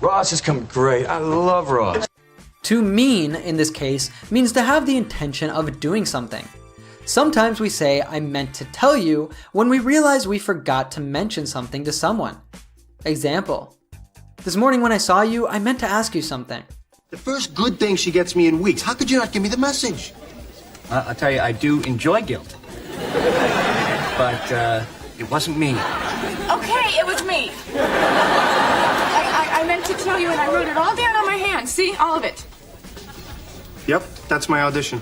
Ross is coming great. I love Ross. To mean, in this case, means to have the intention of doing something. Sometimes we say, I meant to tell you, when we realize we forgot to mention something to someone. Example: this morning when I saw you, I meant to ask you something. The first good thing she gets me in weeks. How could you not give me the message? I'll tell you, I do enjoy guilt. But, it wasn't me. Okay, it was me. I meant to tell you, and I wrote it all down on my hand. See? All of it. Yep, that's my audition.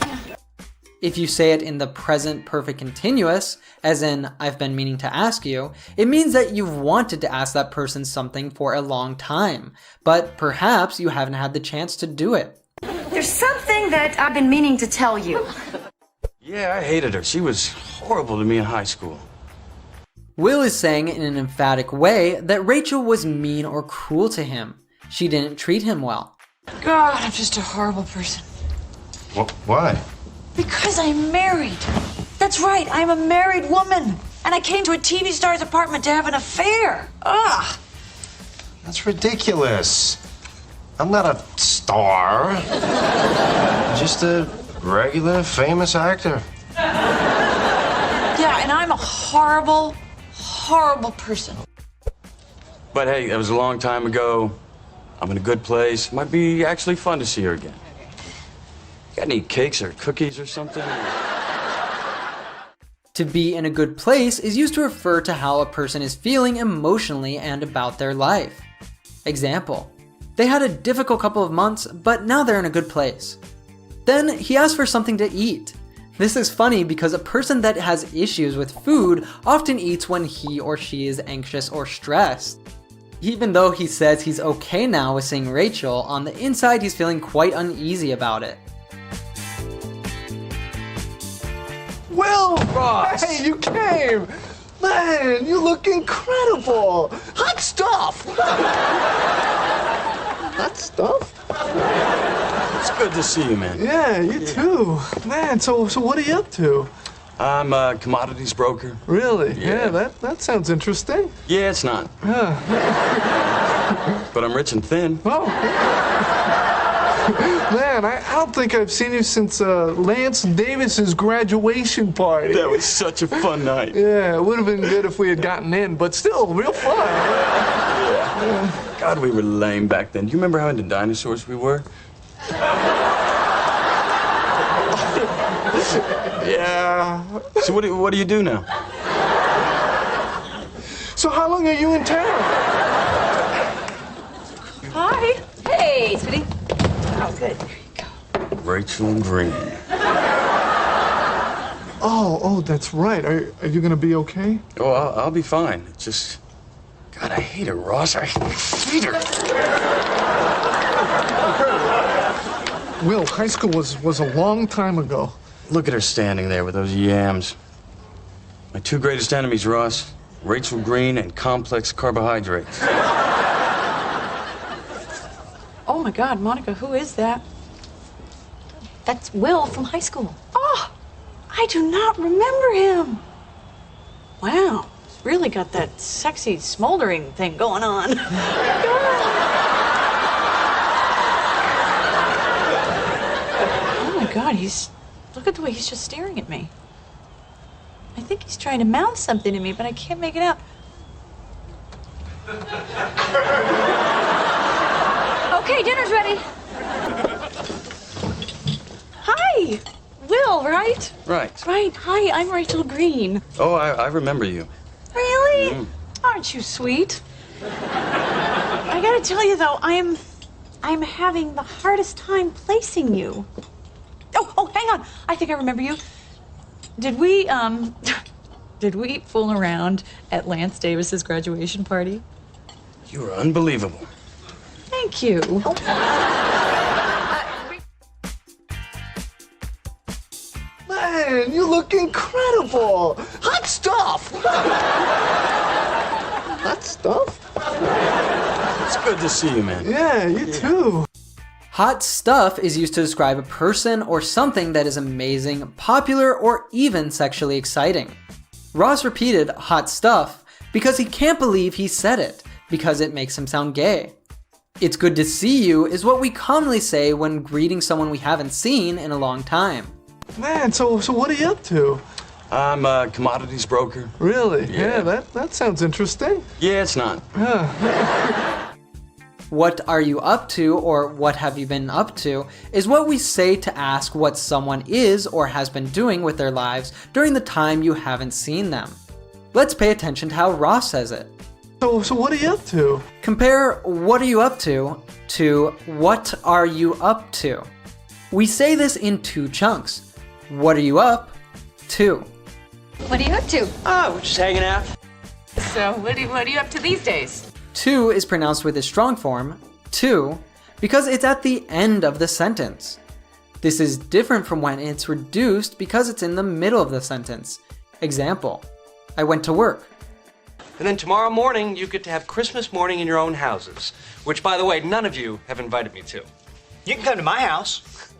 If you say it in the present perfect continuous, as in, I've been meaning to ask you, it means that you've wanted to ask that person something for a long time, but perhaps you haven't had the chance to do it. There's something that I've been meaning to tell you. Yeah, I hated her. She was horrible to me in high school. Will is saying in an emphatic way that Rachel was mean or cruel to him. She didn't treat him well. God, I'm just a horrible person. Why? Because I'm married. That's right, I'm a married woman. And I came to a TV star's apartment to have an affair. Ugh. That's ridiculous. I'm not a star. Just a regular famous actor. Yeah, and I'm a horrible, horrible person. But hey, that was a long time ago. I'm in a good place. Might be actually fun to see her again. Got any cakes or cookies or something? To be in a good place is used to refer to how a person is feeling emotionally and about their life. Example: they had a difficult couple of months, but now they're in a good place. Then he asked for something to eat. This is funny because a person that has issues with food often eats when he or she is anxious or stressed. Even though he says he's okay now with seeing Rachel, on the inside he's feeling quite uneasy about it. Will! Ross! Hey, you came! Man, you look incredible! Hot stuff! Hot stuff? It's good to see you, man. Yeah, you too. Man, so what are you up to? I'm a commodities broker. Really? Yeah. That sounds interesting. Yeah, it's not. But I'm rich and thin. Oh. Man, I don't think I've seen you since Lance Davis's graduation party. That was such a fun night. Yeah, it would have been good if we had gotten in, but still, real fun. Yeah. God, we were lame back then. Do you remember how into dinosaurs we were? Yeah. So what do you do now? So how long are you in town? Hi. Hey, sweetie. Oh, good. There you go. Rachel Green. Oh, that's right. Are you gonna be okay? Oh, I'll be fine. It's just, God, I hate her, Ross. I hate her. Will, high school was a long time ago. Look at her standing there with those yams. My two greatest enemies, Ross. Rachel Green and complex carbohydrates. Oh my God, Monica, who is that? That's Will from high school. Oh, I do not remember him. Wow, he's really got that sexy smoldering thing going on. Oh my God, look at the way he's just staring at me. I think he's trying to mouth something to me, but I can't make it out. Okay, dinner's ready. Hi, Will, right? Right. Right. Hi, I'm Rachel Green. Oh, I remember you. Really? Mm. Aren't you sweet? I gotta tell you though, I'm having the hardest time placing you. Oh, hang on. I think I remember you. Did we fool around at Lance Davis's graduation party? You were unbelievable. Thank you. Man, you look incredible! Hot stuff! Hot stuff? It's good to see you, man. Yeah, you too. Hot stuff is used to describe a person or something that is amazing, popular, or even sexually exciting. Ross repeated hot stuff because he can't believe he said it, because it makes him sound gay. It's good to see you is what we commonly say when greeting someone we haven't seen in a long time. Man, so what are you up to? I'm a commodities broker. Really? Yeah. That sounds interesting. Yeah, it's not. What are you up to, or what have you been up to, is what we say to ask what someone is or has been doing with their lives during the time you haven't seen them. Let's pay attention to how Ross says it. So what are you up to? Compare "what are you up to" "what are you up to." We say this in two chunks. What are you up to? What are you up to? Oh, we're just hanging out. So, what are you up to these days? To is pronounced with a strong form, to, because it's at the end of the sentence. This is different from when it's reduced because it's in the middle of the sentence. Example, I went to work. And then tomorrow morning, you get to have Christmas morning in your own houses, which, by the way, none of you have invited me to. You can come to my house.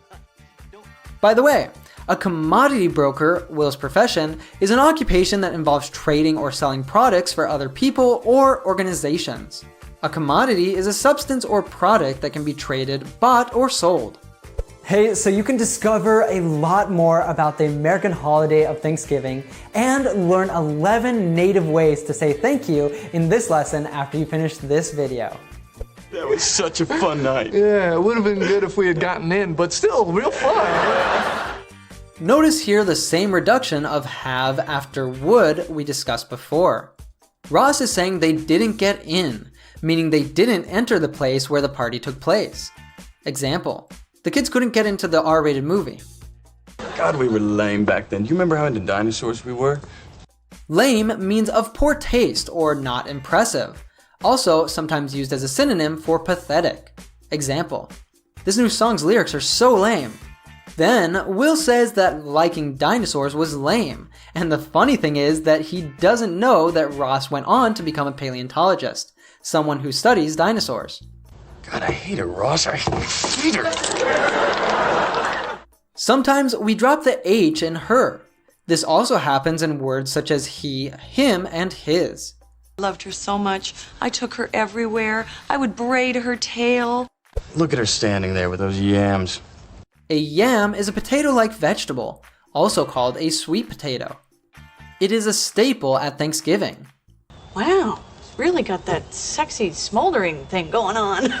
By the way, a commodity broker, Will's profession, is an occupation that involves trading or selling products for other people or organizations. A commodity is a substance or product that can be traded, bought, or sold. Hey, so you can discover a lot more about the American holiday of Thanksgiving and learn 11 native ways to say thank you in this lesson after you finish this video. That was such a fun night. Yeah, it would have been good if we had gotten in, but still, real fun. Notice here the same reduction of have after would we discussed before. Ross is saying they didn't get in, meaning they didn't enter the place where the party took place. Example, the kids couldn't get into the R-rated movie. God, we were lame back then. Do you remember how into dinosaurs we were? Lame means of poor taste or not impressive. Also sometimes used as a synonym for pathetic. Example, this new song's lyrics are so lame. Then Will says that liking dinosaurs was lame, and the funny thing is that he doesn't know that Ross went on to become a paleontologist, someone who studies dinosaurs. God, I hate her, Ross. I hate her. Sometimes we drop the H in her. This also happens in words such as he, him, and his. I loved her so much. I took her everywhere. I would braid her tail. Look at her standing there with those yams. A yam is a potato-like vegetable, also called a sweet potato. It is a staple at Thanksgiving. Wow, really got that sexy smoldering thing going on.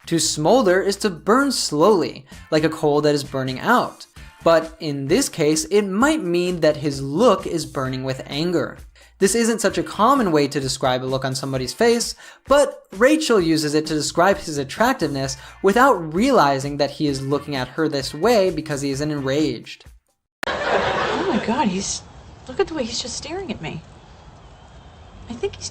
To smolder is to burn slowly, like a coal that is burning out. But in this case, it might mean that his look is burning with anger. This isn't such a common way to describe a look on somebody's face, but Rachel uses it to describe his attractiveness without realizing that he is looking at her this way because he is enraged. Oh my God, look at the way he's just staring at me. I think he's